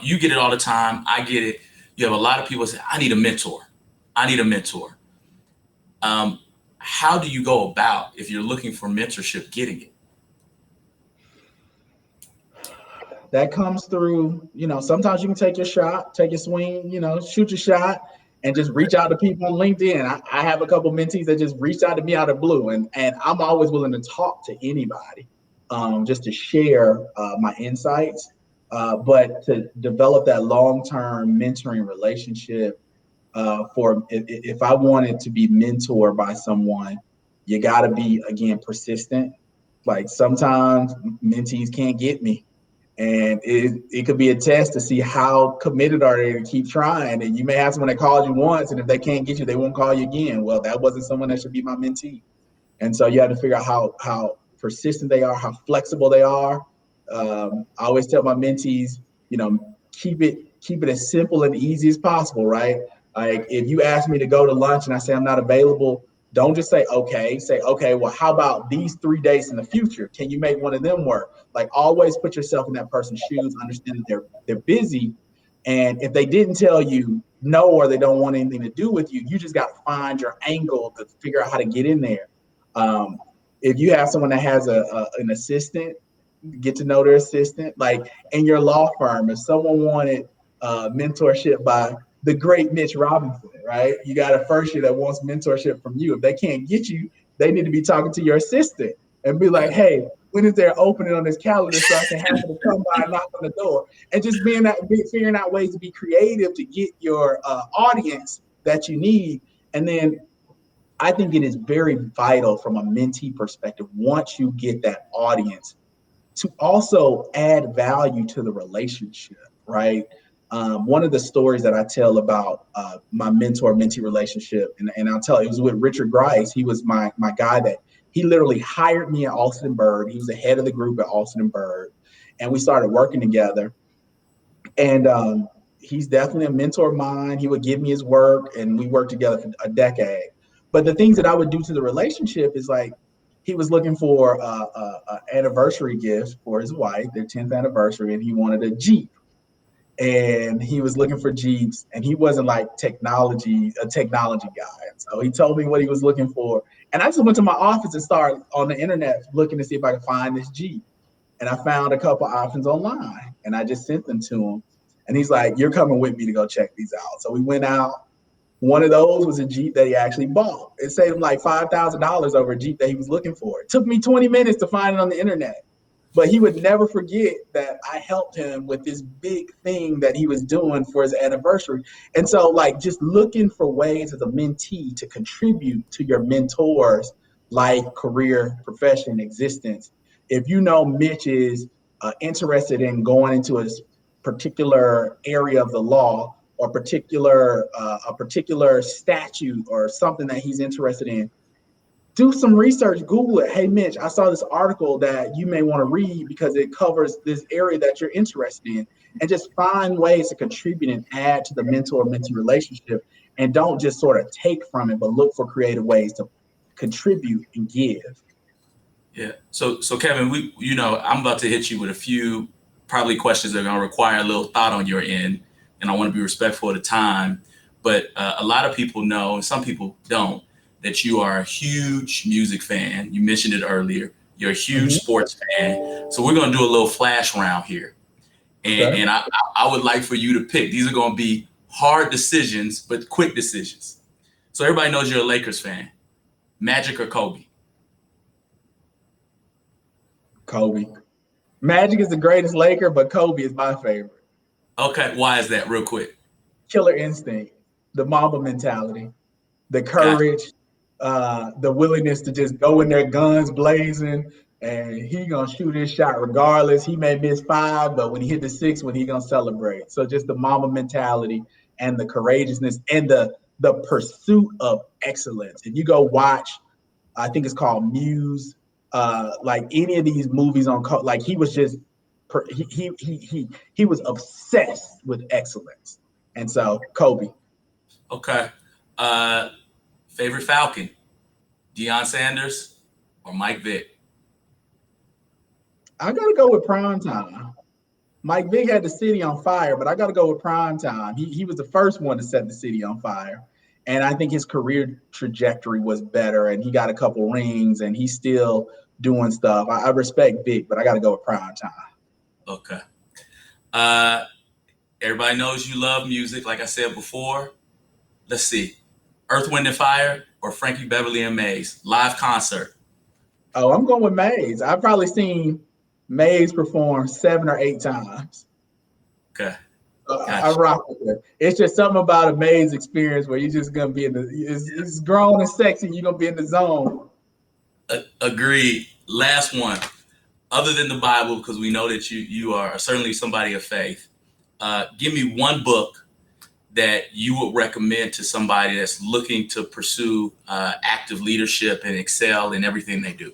B: you get it all the time. I get it. You have a lot of people say, I need a mentor. I need a mentor. How do you go about, if you're looking for mentorship, getting it?
C: That comes through, sometimes you can take your shot, take your swing, shoot your shot and just reach out to people on LinkedIn. I have a couple mentees that just reached out to me out of blue, and I'm always willing to talk to anybody just to share my insights. But to develop that long-term mentoring relationship, if I wanted to be mentored by someone, you got to be, again, persistent. Like sometimes mentees can't get me. And it could be a test to see how committed are they to keep trying. And you may have someone that calls you once, and if they can't get you, they won't call you again. Well, that wasn't someone that should be my mentee. And so you have to figure out how persistent they are, how flexible they are. I always tell my mentees, keep it as simple and easy as possible, right? Like if you ask me to go to lunch and I say I'm not available, don't just say okay. Say, okay, well, how about these 3 days in the future? Can you make one of them work? Like always put yourself in that person's shoes, understand that they're busy. And if they didn't tell you no, or they don't want anything to do with you, you just got to find your angle to figure out how to get in there. If you have someone that has an assistant, get to know their assistant. Like in your law firm, if someone wanted mentorship by the great Mitch Robinson, right? You got a first year that wants mentorship from you. If they can't get you, they need to be talking to your assistant and be like, hey, when is there opening on this calendar so I can have them come by and knock on the door? And just figuring out ways to be creative to get your audience that you need. And then I think it is very vital from a mentee perspective, once you get that audience, to also add value to the relationship, right? One of the stories that I tell about my mentor-mentee relationship, and I'll tell you, it was with Richard Grice. He was my guy that he literally hired me at Alston & Bird. He was the head of the group at Alston & Bird, and we started working together. And he's definitely a mentor of mine. He would give me his work, and we worked together for a decade. But the things that I would do to the relationship is like, he was looking for an anniversary gift for his wife, their 10th anniversary, and he wanted a Jeep. And he was looking for Jeeps, and he wasn't like a technology guy. And so he told me what he was looking for. And I just went to my office and started on the internet looking to see if I could find this Jeep. And I found a couple options online, and I just sent them to him. And he's like, you're coming with me to go check these out. So we went out. One of those was a Jeep that he actually bought. It saved him like $5,000 over a Jeep that he was looking for. It took me 20 minutes to find it on the internet. But he would never forget that I helped him with this big thing that he was doing for his anniversary. And so, like, just looking for ways as a mentee to contribute to your mentor's life, career, profession, existence. If you know Mitch is interested in going into a particular area of the law, or a particular statute or something that he's interested in, do some research, Google it. Hey, Mitch, I saw this article that you may want to read because it covers this area that you're interested in, and just find ways to contribute and add to the mentor-mentee relationship. And don't just sort of take from it, but look for creative ways to contribute and give.
B: Yeah. So Kevin, I'm about to hit you with a few probably questions that are going to require a little thought on your end, and I want to be respectful of the time. But a lot of people know, and some people don't, that you are a huge music fan. You mentioned it earlier. You're a huge sports fan. So we're going to do a little flash round here. And I would like for you to pick. These are going to be hard decisions, but quick decisions. So everybody knows you're a Lakers fan. Magic or Kobe?
C: Kobe. Magic is the greatest Laker, but Kobe is my favorite.
B: Okay, why is that? Real quick.
C: Killer instinct, the Mamba mentality, the courage, the willingness to just go in there guns blazing, and he gonna shoot his shot regardless. He may miss 5, but when he hit the 6th one, he gonna celebrate. So just the Mamba mentality and the courageousness and the pursuit of excellence. If you go watch, I think it's called Muse, like any of these movies on, like he was just he was obsessed with excellence. And so Kobe.
B: Okay. Favorite Falcon? Deion Sanders or Mike Vick?
C: I gotta go with prime time. Mike Vick had the city on fire, but I gotta go with prime time. He was the first one to set the city on fire. And I think his career trajectory was better, and he got a couple rings, and he's still doing stuff. I respect Vick, but I gotta go with prime time.
B: Okay. Everybody knows you love music, like I said before. Let's see. Earth, Wind, and Fire or Frankie Beverly and Maze? Live concert.
C: Oh, I'm going with Maze. I've probably seen Maze perform 7 or 8 times.
B: Okay.
C: Gotcha. I rock with it. It's just something about a Maze experience where you're just going to be in the, it's grown and sexy, you're going to be in the zone.
B: Agreed. Last one. Other than the Bible, because we know that you are certainly somebody of faith, give me one book that you would recommend to somebody that's looking to pursue active leadership and excel in everything they do.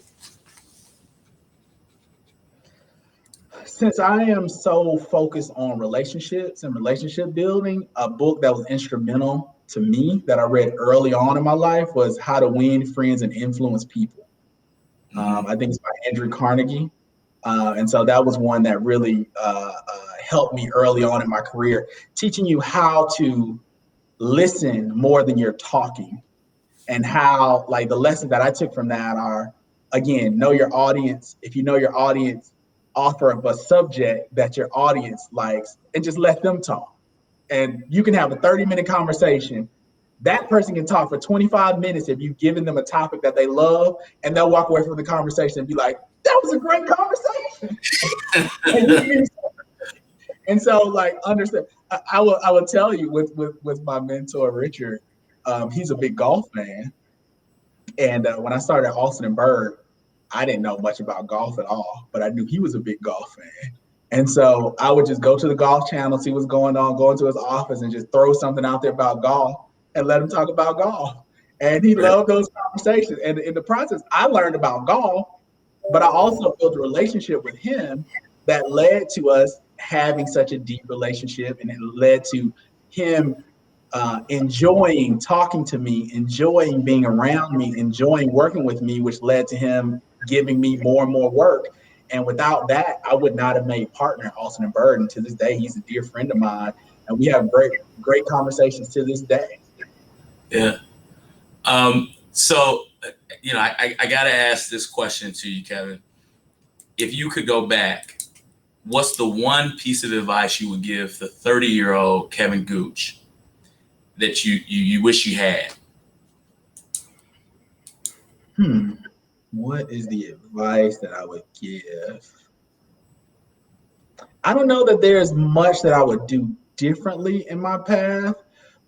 C: Since I am so focused on relationships and relationship building, a book that was instrumental to me that I read early on in my life was How to Win Friends and Influence People. I think it's by Andrew Carnegie. And so that was one that really helped me early on in my career, teaching you how to listen more than you're talking, and how, like, the lessons that I took from that are, again, know your audience. If you know your audience, offer up a subject that your audience likes and just let them talk. And you can have a 30-minute conversation. That person can talk for 25 minutes if you've given them a topic that they love, and they'll walk away from the conversation and be like, that was a great conversation. And so, like, understand, I will tell you with my mentor, Richard, he's a big golf fan. And when I started at Austin & Berg, I didn't know much about golf at all, but I knew he was a big golf fan. And so I would just go to the Golf Channel, see what's going on, go into his office and just throw something out there about golf and let him talk about golf. And he loved those conversations. And in the process, I learned about golf, but I also built a relationship with him that led to us having such a deep relationship. And it led to him enjoying talking to me, enjoying being around me, enjoying working with me, which led to him giving me more and more work. And without that, I would not have made partner at Austin & Berg. And to this day, he's a dear friend of mine. And we have great conversations to this day.
B: Yeah. So, you know, I got to ask this question to you, Kevin. If you could go back, what's the one piece of advice you would give the 30-year-old Kevin Gooch that you wish you had?
C: What is the advice that I would give? I don't know that there's much that I would do differently in my path,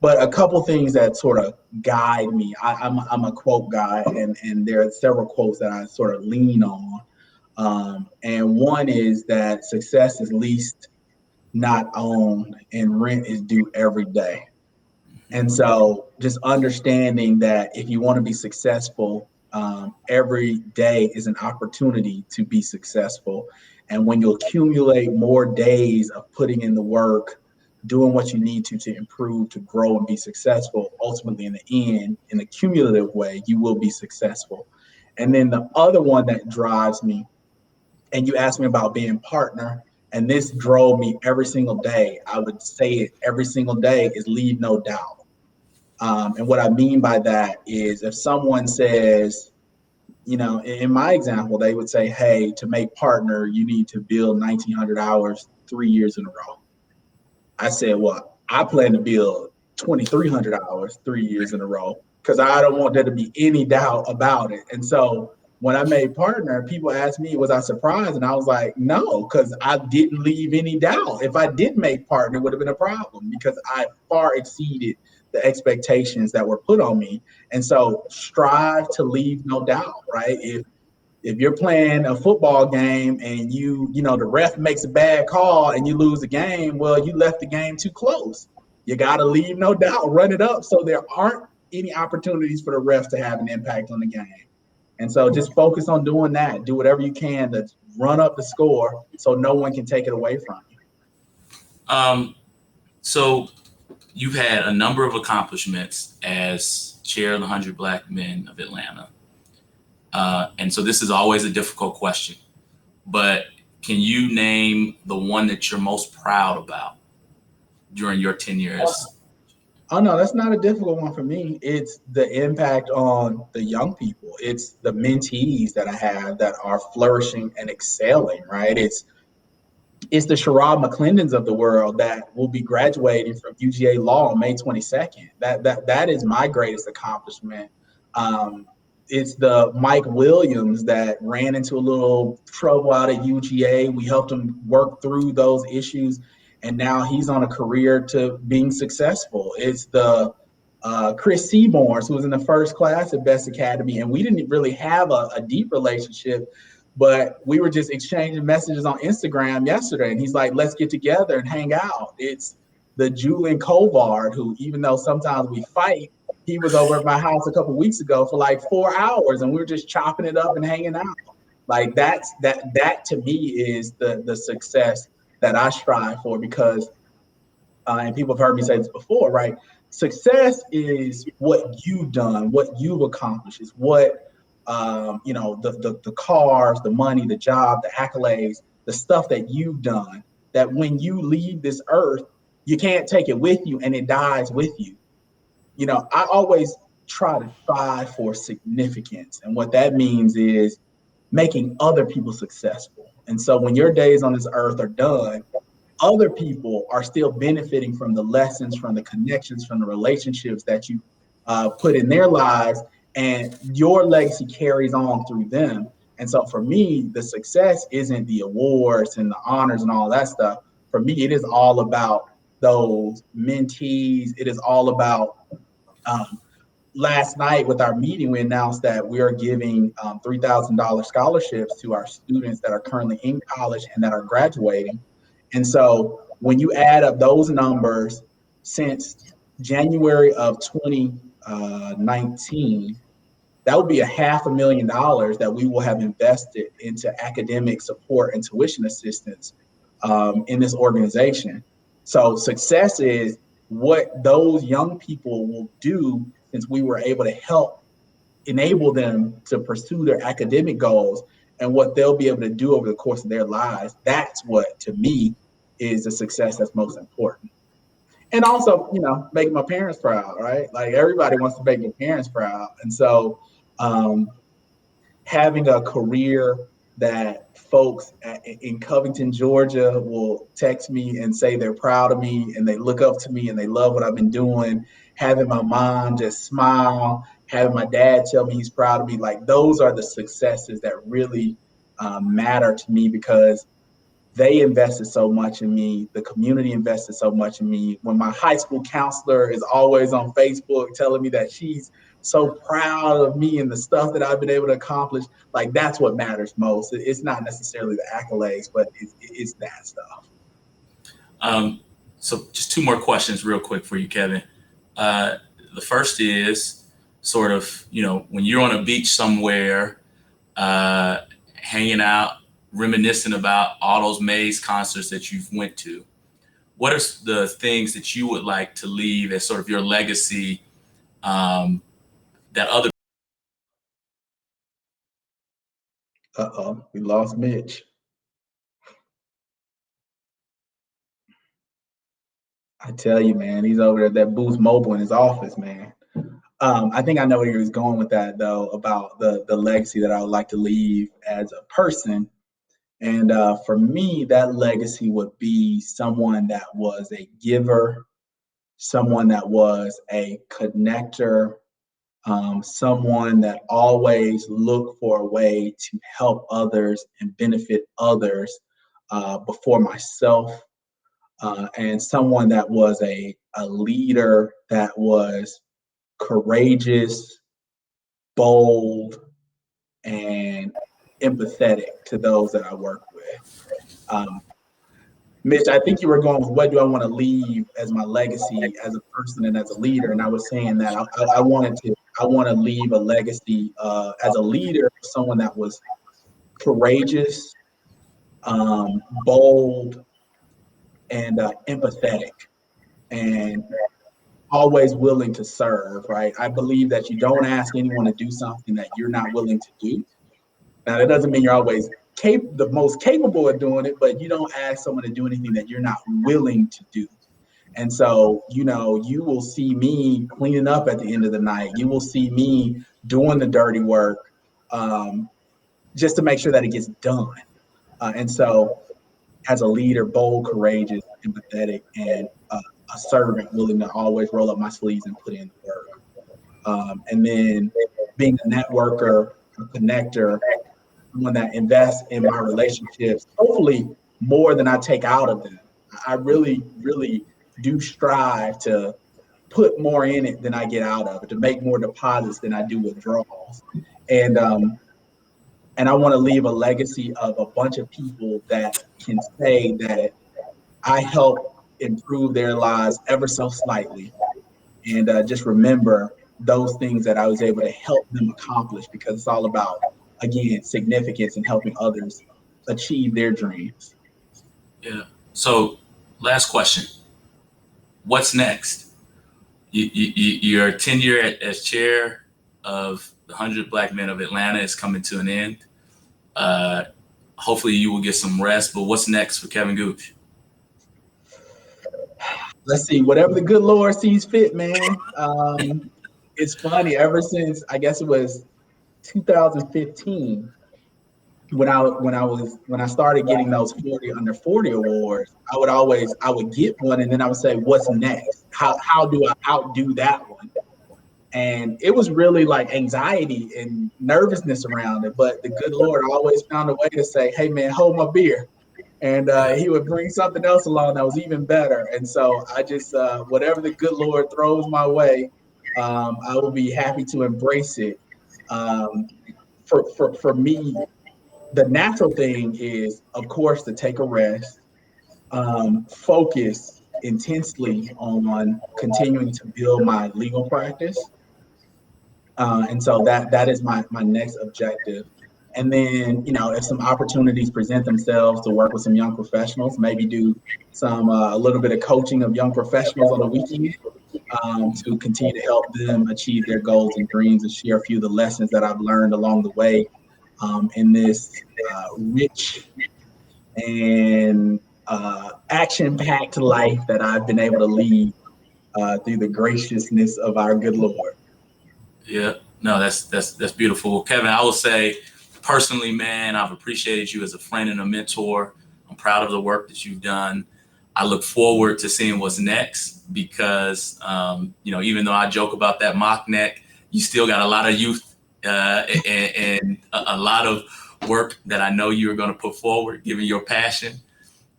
C: but a couple things that sort of guide me. I'm a quote guy, and there are several quotes that I sort of lean on. And one is that success is leased, not owned, and rent is due every day. And so just understanding that if you want to be successful, every day is an opportunity to be successful. And when you accumulate more days of putting in the work, doing what you need to improve, to grow and be successful, ultimately in the end, in a cumulative way, you will be successful. And then the other one that drives me, and you asked me about being partner, and this drove me every single day, I would say it every single day, is leave no doubt. And what I mean by that is if someone says, In my example, they would say, hey, to make partner, you need to build 1,900 hours 3 years in a row. I said, well, I plan to build 2,300 hours 3 years in a row because I don't want there to be any doubt about it. And so when I made partner, people asked me, was I surprised? And I was like, no, because I didn't leave any doubt. If I did make partner, it would have been a problem because I far exceeded the expectations that were put on me. And so strive to leave no doubt, right? If you're playing a football game and the ref makes a bad call and you lose the game, well, you left the game too close. You got to leave no doubt, run it up so there aren't any opportunities for the refs to have an impact on the game. And so just focus on doing that. Do whatever you can to run up the score so no one can take it away from you.
B: So you've had a number of accomplishments as chair of the 100 Black Men of Atlanta. And so this is always a difficult question, but can you name the one that you're most proud about during your 10 years?
C: Oh, no, that's not a difficult one for me. It's the impact on the young people. It's the mentees that I have that are flourishing and excelling, right? It's the Sherrod McClendons of the world that will be graduating from UGA Law on May 22nd. That is my greatest accomplishment. It's the Mike Williams that ran into a little trouble out at UGA. We helped him work through those issues, and now he's on a career to being successful. It's the Chris Seaborns, who was in the first class at Best Academy, and we didn't really have a deep relationship, but we were just exchanging messages on Instagram yesterday, and he's like, let's get together and hang out. It's the Julian Covard, who, even though sometimes we fight, he was over at my house a couple of weeks ago for like 4 hours, and we were just chopping it up and hanging out. Like that to me is the success that I strive for, because and people have heard me say this before, right? Success is what you've done, what you've accomplished, is what the cars, the money, the job, the accolades, the stuff that you've done, that when you leave this earth, you can't take it with you and it dies with you. I always try to strive for significance. And what that means is making other people successful. And so when your days on this earth are done, other people are still benefiting from the lessons, from the connections, from the relationships that you put in their lives, and your legacy carries on through them. And so for me, the success isn't the awards and the honors and all that stuff. For me, it is all about those mentees. It is all about last night with our meeting, we announced that we are giving $3,000 scholarships to our students that are currently in college and that are graduating. And so when you add up those numbers since January of 2019, that would be $500,000 that we will have invested into academic support and tuition assistance in this organization. So success is what those young people will do, since we were able to help enable them to pursue their academic goals, and what they'll be able to do over the course of their lives. That's what, to me, is the success that's most important. And also, making my parents proud, right? Like, everybody wants to make their parents proud. And so having a career that folks in Covington, Georgia will text me and say they're proud of me and they look up to me and they love what I've been doing. Having my mom just smile, having my dad tell me he's proud of me. Like, those are the successes that really matter to me, because they invested so much in me. The community invested so much in me. When my high school counselor is always on Facebook telling me that she's so proud of me and the stuff that I've been able to accomplish, like, that's what matters most. It's not necessarily the accolades, but it's that stuff.
B: So just two more questions real quick for you, Kevin. The first is sort of, when you're on a beach somewhere, hanging out, reminiscing about all those Maze concerts that you've went to, what are the things that you would like to leave as sort of your legacy that other...
C: We lost Mitch. I tell you, man, he's over there at that Boost Mobile in his office, man. I think I know where he was going with that, though, about the legacy that I would like to leave as a person. And for me, that legacy would be someone that was a giver, someone that was a connector, someone that always looked for a way to help others and benefit others before myself, and someone that was a leader that was courageous, bold, and empathetic to those that I work with. Mitch, I think you were going with what do I want to leave as my legacy as a person and as a leader, and I was saying that I want to leave a legacy as a leader, someone that was courageous, bold, and empathetic, and always willing to serve. Right? I believe that you don't ask anyone to do something that you're not willing to do. Now, that doesn't mean you're always the most capable of doing it, but you don't ask someone to do anything that you're not willing to do. And so, you will see me cleaning up at the end of the night. You will see me doing the dirty work just to make sure that it gets done. And so, as a leader, bold, courageous, empathetic, and a servant willing to always roll up my sleeves and put in the work. And then being a networker, a connector, someone that invests in my relationships, hopefully more than I take out of them. I really, really do strive to put more in it than I get out of it, to make more deposits than I do withdrawals. And I want to leave a legacy of a bunch of people that can say that I help improve their lives ever so slightly. And just remember those things that I was able to help them accomplish, because it's all about, again, significance and helping others achieve their dreams.
B: Yeah. So last question. What's next? Your tenure as chair of the 100 Black Men of Atlanta is coming to an end. Hopefully you will get some rest, but what's next for Kevin Gooch?
C: Let's see, whatever the good Lord sees fit, man. It's funny, ever since, I guess it was 2015, when I started getting those 40 under 40 awards, I would get one, and then I would say, what's next? How do I outdo that one? And it was really like anxiety and nervousness around it. But the good Lord always found a way to say, hey man, hold my beer. And he would bring something else along that was even better. And so I just, whatever the good Lord throws my way, I will be happy to embrace it. For me, the natural thing is, of course, to take a rest, focus intensely on continuing to build my legal practice. And so that is my next objective. And then, if some opportunities present themselves to work with some young professionals, maybe do some a little bit of coaching of young professionals on the weekend, to continue to help them achieve their goals and dreams, and share a few of the lessons that I've learned along the way in this rich and action-packed life that I've been able to lead through the graciousness of our good Lord.
B: Yeah, no, that's beautiful. Kevin, I will say personally, man, I've appreciated you as a friend and a mentor. I'm proud of the work that you've done. I look forward to seeing what's next, because, even though I joke about that mock neck, you still got a lot of youth and a lot of work that I know you are going to put forward, given your passion.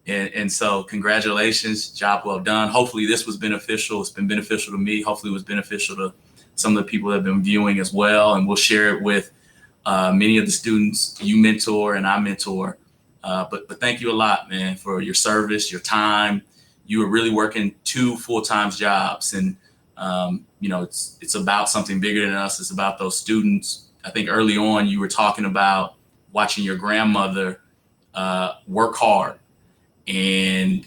B: And so congratulations, job well done. Hopefully this was beneficial. It's been beneficial to me. Hopefully it was beneficial to some of the people that have been viewing as well. And we'll share it with many of the students you mentor and I mentor. But thank you a lot, man, for your service, your time. You were really working 2 full-time jobs, and it's about something bigger than us. It's about those students. I think early on you were talking about watching your grandmother work hard, and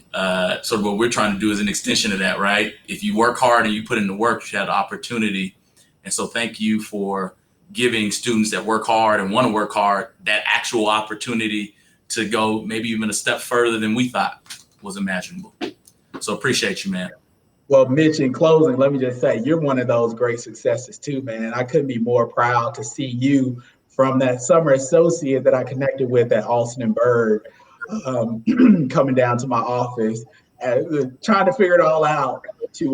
B: sort of what we're trying to do is an extension of that, right? If you work hard and you put in the work, you have the opportunity. And so thank you for giving students that work hard and want to work hard that actual opportunity to go maybe even a step further than we thought was imaginable. So appreciate you, man.
C: Well, Mitch, in closing, let me just say you're one of those great successes too, man. I couldn't be more proud to see you from that summer associate that I connected with at Alston and Bird, coming down to my office, trying to figure it all out, to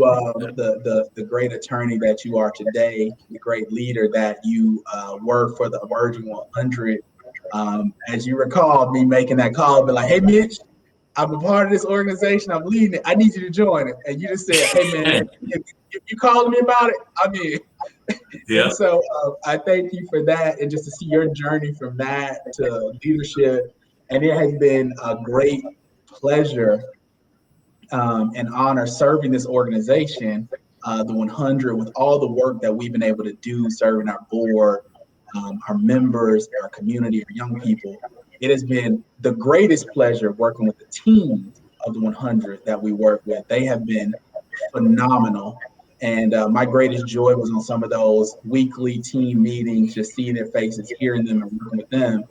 C: the great attorney that you are today, the great leader that you were for the Emerging 100. As you recall, me making that call, be like, "Hey, Mitch, I'm a part of this organization. I'm leading it. I need you to join it." And you just said, "Hey, man, if you calling me about it, I'm in."
B: Yeah.
C: And so I thank you for that, and just to see your journey from that to leadership. And it has been a great pleasure and honor serving this organization, the 100, with all the work that we've been able to do, serving our board, our members, our community, our young people. It has been the greatest pleasure working with the team of the 100 that we work with. They have been phenomenal. And my greatest joy was on some of those weekly team meetings, just seeing their faces, hearing them, and working with them.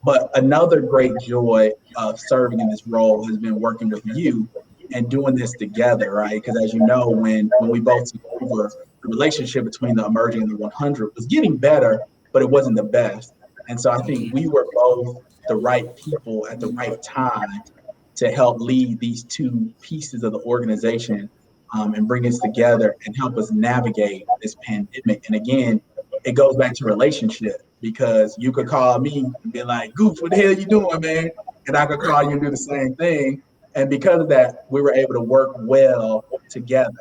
C: But another great joy of serving in this role has been working with you and doing this together, right? Because as you know, when we both took over, the relationship between the Emerging and the 100 was getting better, but it wasn't the best. And so I think we were both the right people at the right time to help lead these two pieces of the organization, and bring us together and help us navigate this pandemic. And again, it goes back to relationship, because you could call me and be like, "Gooch, what the hell you doing, man?" And I could call you and do the same thing. And because of that, we were able to work well together.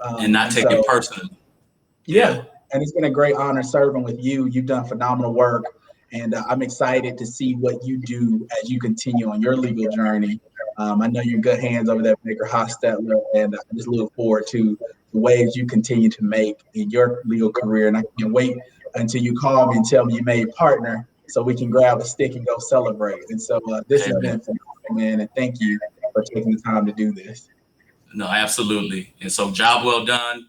B: And not take it personally.
C: Yeah. And it's been a great honor serving with you. You've done phenomenal work. And I'm excited to see what you do as you continue on your legal journey. I know you're in good hands over there, Baker Hostetler, and I just look forward to the waves you continue to make in your legal career. And I can't wait until you call me and tell me you made partner, so we can grab a stick and go celebrate. And so this has been phenomenal, man. And thank you for taking the time to do this.
B: No, absolutely. And so job well done.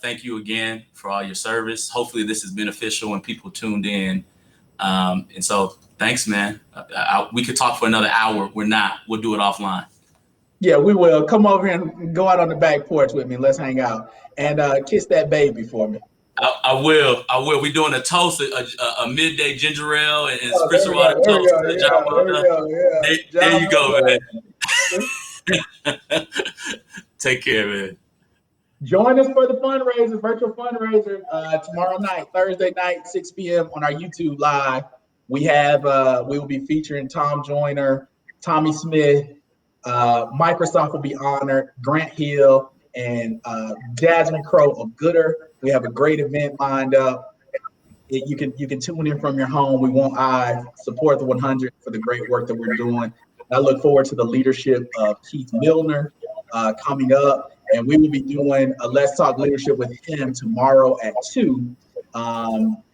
B: Thank you again for all your service. Hopefully this is beneficial and people tuned in. And so thanks, man. We could talk for another hour. We're not. We'll do it offline.
C: Yeah, we will. Come over here and go out on the back porch with me. Let's hang out. And kiss that baby for me.
B: I will. We're doing a toast, a midday ginger ale and espresso water toast. There you go, man. Take care, man.
C: Join us for the fundraiser, virtual fundraiser, tomorrow night, Thursday night, 6 p.m. on our YouTube live. We will be featuring Tom Joyner, Tommy Smith. Microsoft will be honored, Grant Hill, and Jasmine Crow of Gooder. We have a great event lined up. You can tune in from your home. We want support the 100 for the great work that we're doing. I look forward to the leadership of Keith Milner coming up. And we will be doing a Let's Talk Leadership with him tomorrow at 2,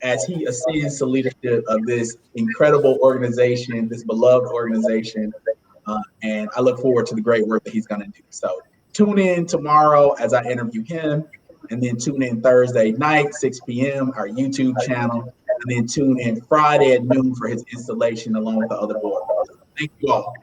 C: as he ascends to leadership of this incredible organization, this beloved organization. And I look forward to the great work that he's going to do. So tune in tomorrow as I interview him, and then tune in Thursday night, 6 p.m., our YouTube channel, and then tune in Friday at noon for his installation along with the other board. Thank you all.